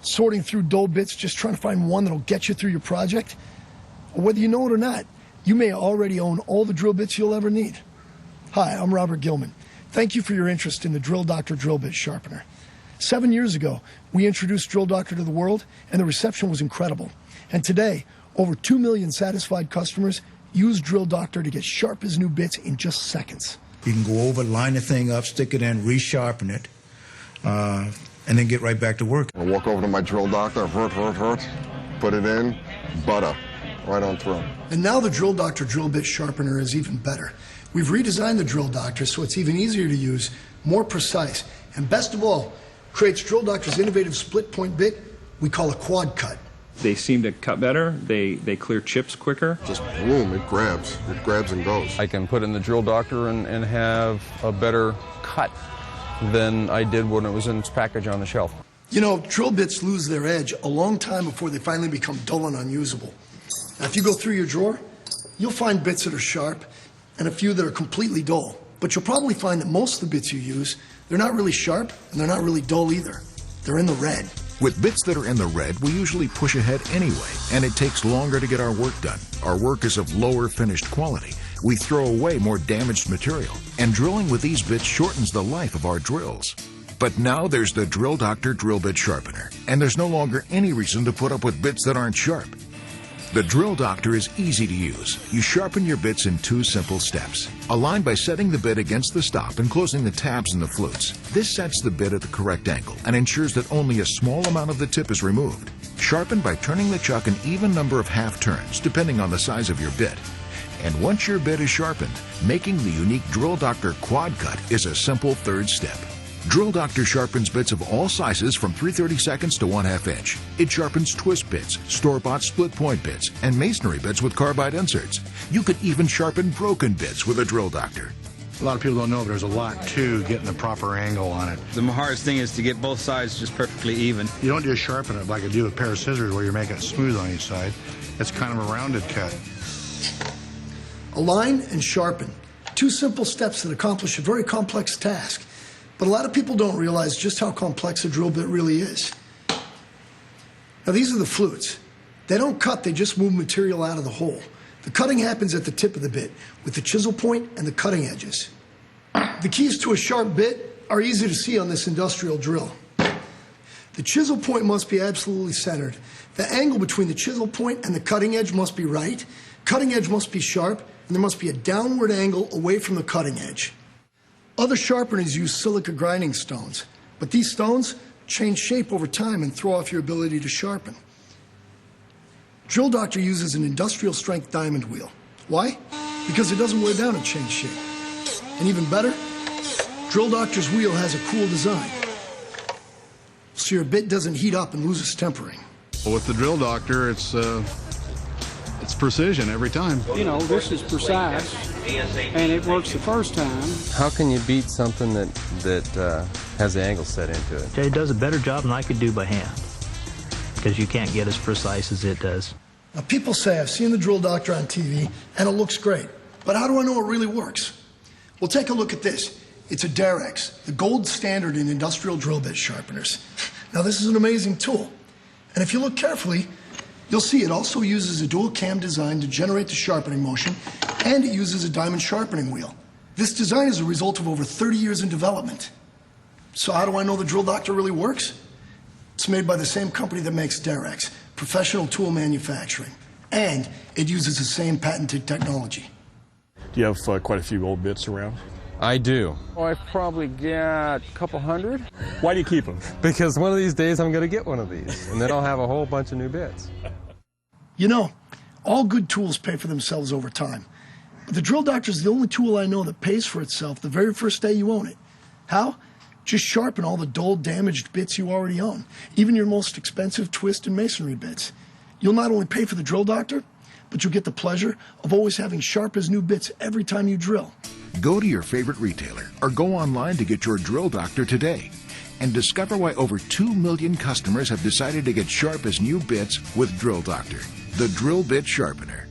Sorting through dull bits, just trying to find one that'll get you through your project? Or whether you know it or not, you may already own all the drill bits you'll ever need. Hi, I'm Robert Gilman. Thank you for your interest in the Drill Doctor drill bit sharpener. 7 years ago, we introduced Drill Doctor to the world, and the reception was incredible. And today, over 2 million satisfied customers use Drill Doctor to get sharp as new bits in just seconds. You can go over, line the thing up, stick it in, resharpen it, and then get right back to work. I walk over to my Drill Doctor, put it in, butter, right on through. And now the Drill Doctor drill bit sharpener is even better. We've redesigned the Drill Doctor so it's even easier to use, more precise, and best of all, creates Drill Doctor's innovative split point bit we call a quad cut. They seem to cut better, they clear chips quicker. Just boom, it grabs and goes. I can put in the Drill Doctor and have a better cut than I did when it was in its package on the shelf. You know, drill bits lose their edge a long time before they finally become dull and unusable. Now, if you go through your drawer, you'll find bits that are sharp and a few that are completely dull. But you'll probably find that most of the bits you use, they're not really sharp and they're not really dull either. They're in the red. With bits that are in the red, we usually push ahead anyway, and it takes longer to get our work done. Our work is of lower finished quality. We throw away more damaged material, and drilling with these bits shortens the life of our drills. But now there's the Drill Doctor drill bit sharpener, and there's no longer any reason to put up with bits that aren't sharp. The Drill Doctor is easy to use. You sharpen your bits in 2 simple steps. Align by setting the bit against the stop and closing the tabs and the flutes. This sets the bit at the correct angle and ensures that only a small amount of the tip is removed. Sharpen by turning the chuck an even number of half turns, depending on the size of your bit. And once your bit is sharpened, making the unique Drill Doctor quad cut is a simple third step. Drill Doctor sharpens bits of all sizes from 3/32 to 1/2 inch. It sharpens twist bits, store-bought split point bits, and masonry bits with carbide inserts. You could even sharpen broken bits with a Drill Doctor. A lot of people don't know, but there's a lot to getting the proper angle on it. The hardest thing is to get both sides just perfectly even. You don't just sharpen it like you do with a pair of scissors where you're making it smooth on each side. It's kind of a rounded cut. Align and sharpen. 2 simple steps that accomplish a very complex task. But a lot of people don't realize just how complex a drill bit really is. Now, these are the flutes. They don't cut, they just move material out of the hole. The cutting happens at the tip of the bit, with the chisel point and the cutting edges. The keys to a sharp bit are easy to see on this industrial drill. The chisel point must be absolutely centered. The angle between the chisel point and the cutting edge must be right. Cutting edge must be sharp, and there must be a downward angle away from the cutting edge. Other sharpeners use silica grinding stones, but these stones change shape over time and throw off your ability to sharpen. Drill Doctor uses an industrial strength diamond wheel. Why? Because it doesn't wear down and change shape. And even better, Drill Doctor's wheel has a cool design, so your bit doesn't heat up and lose its tempering. Well, with the Drill Doctor, it's precision every time. You know, this is precise, and it works the first time. How can you beat something that has the angle set into it? It does a better job than I could do by hand, because you can't get as precise as it does. Now, people say, I've seen the Drill Doctor on TV, and it looks great. But how do I know it really works? Well, take a look at this. It's a Derex, the gold standard in industrial drill bit sharpeners. Now, this is an amazing tool. And if you look carefully, you'll see it also uses a dual cam design to generate the sharpening motion, and it uses a diamond sharpening wheel. This design is a result of over 30 years in development. So how do I know the Drill Doctor really works? It's made by the same company that makes Derex, professional tool manufacturing, and it uses the same patented technology. Do you have quite a few old bits around? I do. Oh, I've probably got a couple hundred. Why do you keep them? Because one of these days I'm going to get one of these, and then I'll have a whole bunch of new bits. You know, all good tools pay for themselves over time. But the Drill Doctor is the only tool I know that pays for itself the very first day you own it. How? Just sharpen all the dull, damaged bits you already own, even your most expensive twist and masonry bits. You'll not only pay for the Drill Doctor, but you'll get the pleasure of always having sharp as new bits every time you drill. Go to your favorite retailer or go online to get your Drill Doctor today and discover why over 2 million customers have decided to get sharp as new bits with Drill Doctor, the drill bit sharpener.